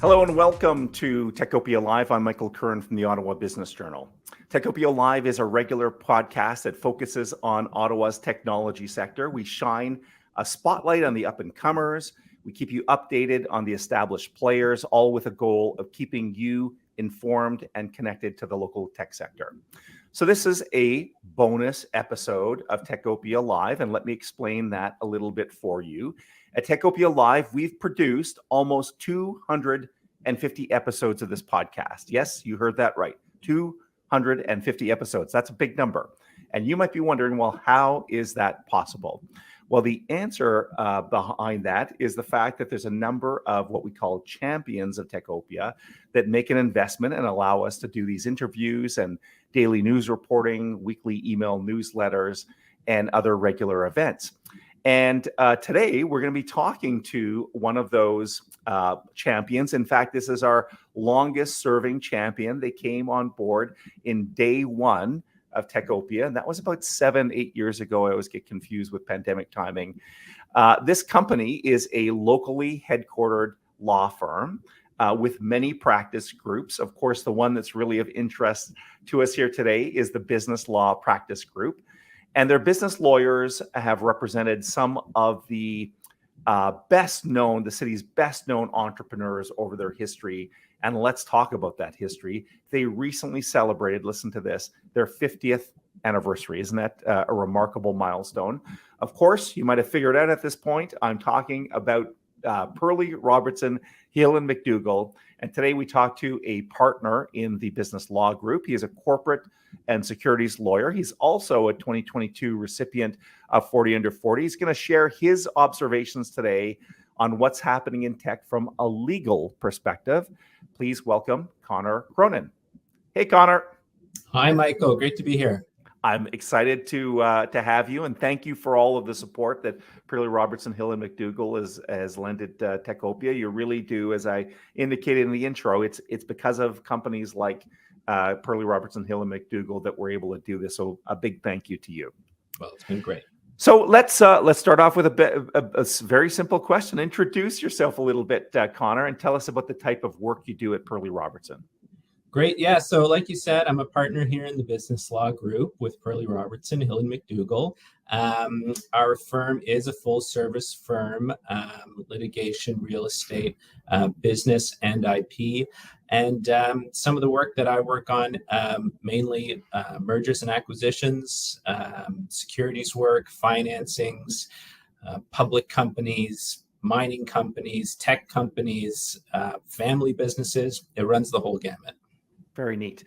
Hello and welcome to Techopia Live. I'm Michael Curran from the Ottawa Business Journal. Techopia Live is a regular podcast that focuses on Ottawa's technology sector. We shine a spotlight on the up-and-comers. We keep you updated on the established players, all with a goal of keeping you informed and connected to the local tech sector. So this is a bonus episode of Techopia Live, and let me explain that a little bit for you. At Techopia Live, we've produced almost 250 episodes of this podcast. Yes, you heard that right. 250 episodes. That's a big number. And you might be wondering, well, how is that possible? Well, the answer behind that is the fact that there's a number of what we call champions of Techopia that make an investment and allow us to do these interviews and daily news reporting, weekly email newsletters, and other regular events. And today we're going to be talking to one of those champions. In fact, this is our longest serving champion. They came on board in day one of Techopia, and that was about 7-8 years ago. I always get confused with pandemic timing. This company is a locally headquartered law firm with many practice groups. Of course, the one that's really of interest to us here today is the Business Law Practice Group. And their business lawyers have represented some of the the city's best known entrepreneurs over their history. And let's talk about that history. They recently celebrated, listen to this, their 50th anniversary. Isn't that a remarkable milestone? Of course, you might have figured out at this point, I'm talking about Perley-Robertson, Hill and McDougall. And today we talk to a partner in the business law group. He is a corporate and securities lawyer. He's also a 2022 recipient of 40 Under 40. He's going to share his observations today on what's happening in tech from a legal perspective. Please welcome Conor Cronin. Hey, Conor. Hi, Michael. Great to be here. I'm excited to have you, and thank you for all of the support that Perley-Robertson, Hill and McDougall has lended Techopia. You really do, as I indicated in the intro, it's because of companies like Perley-Robertson, Hill and McDougall that we're able to do this. So a big thank you to you. Well, it's been great. So let's start off with a very simple question. Introduce yourself a little bit, Conor, and tell us about the type of work you do at Perley-Robertson. Great. Yeah. So like you said, I'm a partner here in the business law group with Perley-Robertson, Hill and McDougall. Our firm is a full service firm, litigation, real estate, business, and IP. And some of the work that I work on, mainly mergers and acquisitions, securities work, financings, public companies, mining companies, tech companies, family businesses. It runs the whole gamut. Very neat.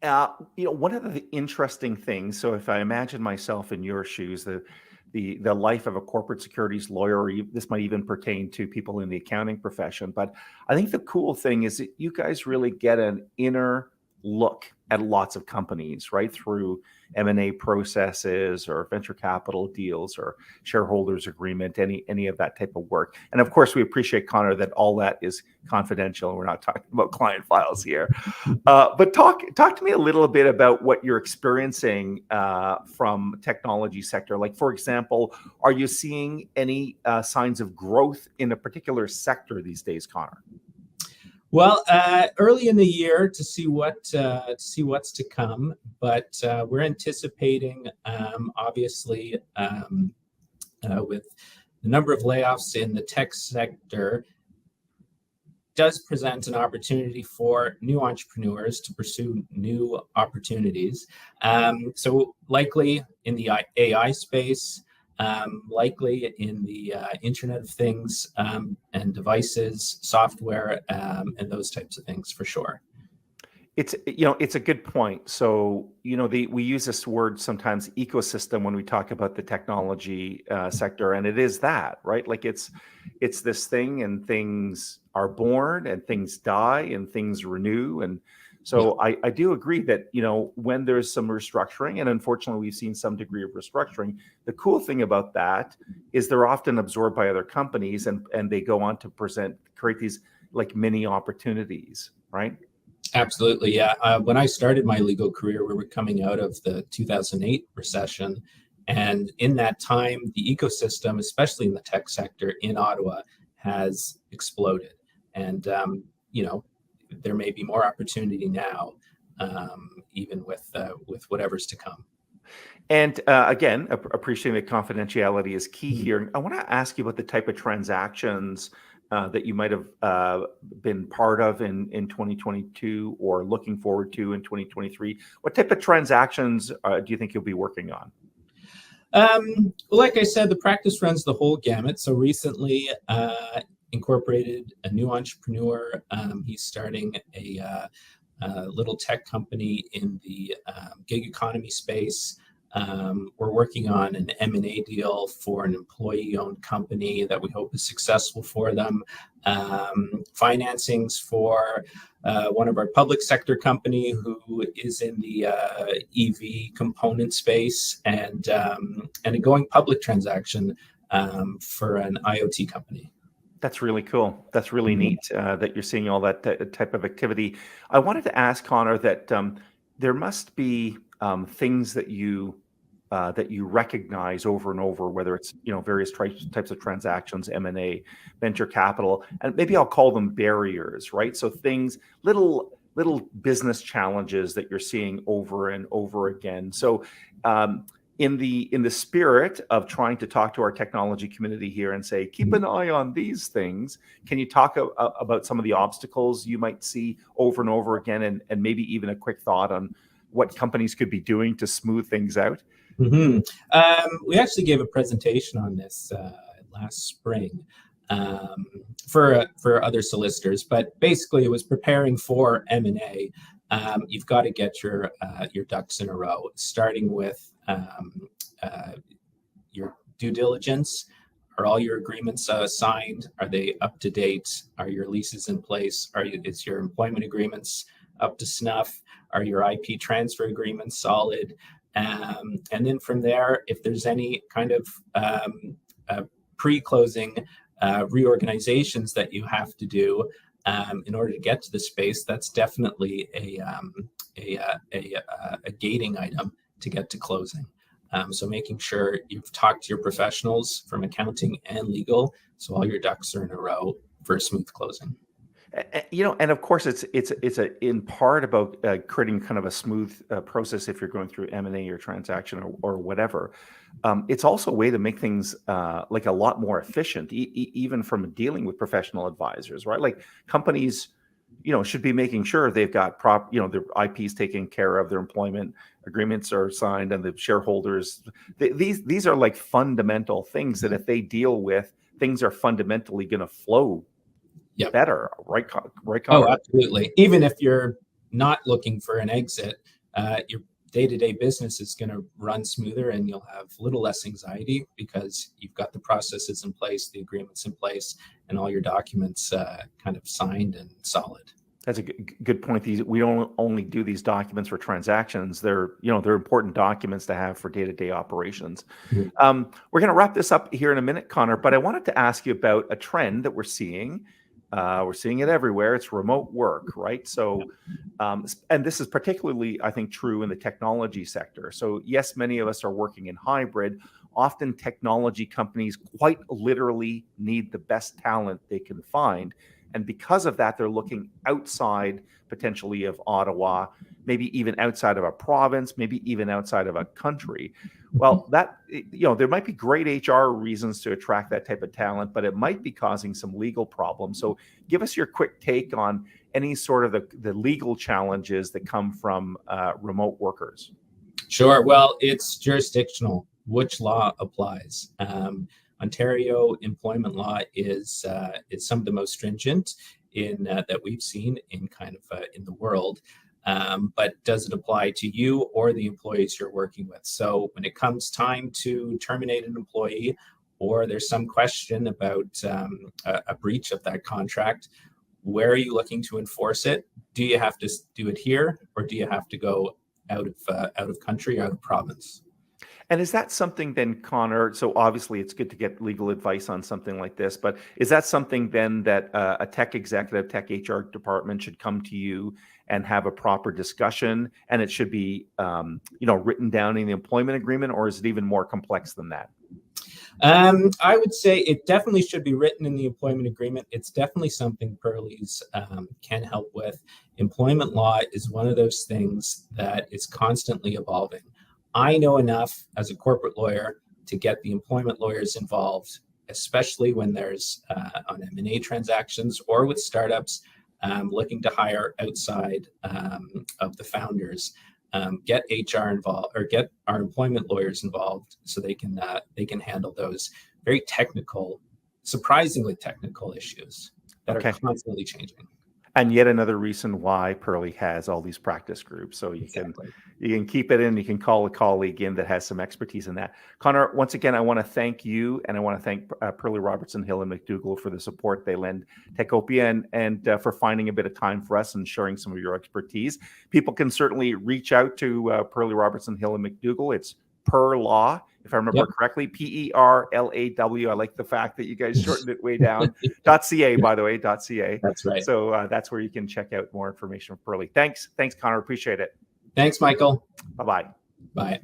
One of the interesting things, so if I imagine myself in your shoes, the life of a corporate securities lawyer, or this might even pertain to people in the accounting profession, but I think the cool thing is that you guys really get an inner look at lots of companies, right, through M&A processes or venture capital deals or shareholders agreement, any of that type of work. And of course, we appreciate, Conor, that all that is confidential. We're not talking about client files here. But talk to me a little bit about what you're experiencing from technology sector. Like, for example, are you seeing any signs of growth in a particular sector these days, Conor? Well, early in the year to see what's to come, but we're anticipating, obviously, with the number of layoffs in the tech sector, does present an opportunity for new entrepreneurs to pursue new opportunities. So likely in the AI space. Likely in the Internet of Things and devices, software, and those types of things for sure. It's a good point. So we use this word sometimes, ecosystem, when we talk about the technology sector, and it is that, right? Like it's this thing, and things are born, and things die, and things renew, and so yeah. I do agree that, when there's some restructuring, and unfortunately we've seen some degree of restructuring, the cool thing about that is they're often absorbed by other companies, and they go on to create these like mini opportunities, right? Absolutely, yeah. When I started my legal career, we were coming out of the 2008 recession. And in that time, the ecosystem, especially in the tech sector in Ottawa, has exploded. And there may be more opportunity now, even with whatever's to come. And again, appreciating that confidentiality is key here. I want to ask you about the type of transactions that you might have been part of in 2022 or looking forward to in 2023. What type of transactions do you think you'll be working on? Like I said, the practice runs the whole gamut. So recently incorporated a new entrepreneur. He's starting a little tech company in the gig economy space. We're working on an M&A deal for an employee-owned company that we hope is successful for them. Financings for one of our public sector company who is in the EV component space, and a going public transaction for an IoT company. That's really cool. That's really neat that you're seeing all that type of activity. I wanted to ask Conor that there must be things that you recognize over and over, whether it's various types of transactions, M&A, venture capital, and maybe I'll call them barriers, right? So things, little business challenges that you're seeing over and over again. So in the spirit of trying to talk to our technology community here and say, keep an eye on these things, can you talk about some of the obstacles you might see over and over again, and maybe even a quick thought on what companies could be doing to smooth things out? We actually gave a presentation on this last spring for other solicitors, but basically it was preparing for M&A. You've got to get your ducks in a row, starting with your due diligence. Are all your agreements signed? Are they up to date? Are your leases in place? Is your employment agreements up to snuff? Are your IP transfer agreements solid? And then from there, if there's any kind of pre-closing reorganizations that you have to do in order to get to the space, that's definitely a gating item to get to closing. So making sure you've talked to your professionals from accounting and legal, so all your ducks are in a row for a smooth closing. And of course, it's in part about creating kind of a smooth process if you're going through M&A or transaction or whatever. It's also a way to make things like a lot more efficient, even from dealing with professional advisors, right? Like companies, should be making sure they've got their IPs taken care of, their employment agreements are signed, and the shareholders. These are like fundamental things that if they deal with, things are fundamentally going to flow. Yep. Better, right, Conor? Oh, absolutely. Even if you're not looking for an exit, your day-to-day business is going to run smoother, and you'll have a little less anxiety because you've got the processes in place, the agreements in place, and all your documents kind of signed and solid. That's a good point. We don't only do these documents for transactions. They're important documents to have for day-to-day operations. Mm-hmm. We're going to wrap this up here in a minute, Conor, but I wanted to ask you about a trend that we're seeing. We're seeing it everywhere. It's remote work, right? So, and this is particularly, I think, true in the technology sector. So yes, many of us are working in hybrid. Often technology companies quite literally need the best talent they can find. And because of that, they're looking outside potentially of Ottawa, maybe even outside of a province, maybe even outside of a country. Well, there might be great HR reasons to attract that type of talent, but it might be causing some legal problems. So give us your quick take on any sort of the legal challenges that come from remote workers. Sure. Well, it's jurisdictional. Which law applies? Ontario employment law is some of the most stringent that we've seen in kind of in the world. But does it apply to you or the employees you're working with? So when it comes time to terminate an employee, or there's some question about a breach of that contract, where are you looking to enforce it? Do you have to do it here, or do you have to go out of country, out of province? And is that something then, Conor, so obviously it's good to get legal advice on something like this, but is that something then that a tech executive, tech HR department should come to you and have a proper discussion, and it should be written down in the employment agreement, or is it even more complex than that? I would say it definitely should be written in the employment agreement. It's definitely something Perley's can help with. Employment law is one of those things that is constantly evolving. I know enough as a corporate lawyer to get the employment lawyers involved, especially when there's on M&A transactions or with startups looking to hire outside of the founders. Get HR involved or get our employment lawyers involved so they can handle those very technical, surprisingly technical issues that are constantly changing. And yet another reason why Perley has all these practice groups. So you can keep it in, you can call a colleague in that has some expertise in that. Conor, once again, I want to thank you, and I want to thank Perley-Robertson, Hill and McDougall for the support they lend Techopia and for finding a bit of time for us and sharing some of your expertise. People can certainly reach out to Perley-Robertson, Hill and McDougall. It's Per-Law, if I remember correctly, PERLAW. I like the fact that you guys shortened it way down. .ca, by the way, .ca. That's right. So that's where you can check out more information from Perley. Thanks, Conor. Appreciate it. Thanks, Michael. Bye-bye. Bye.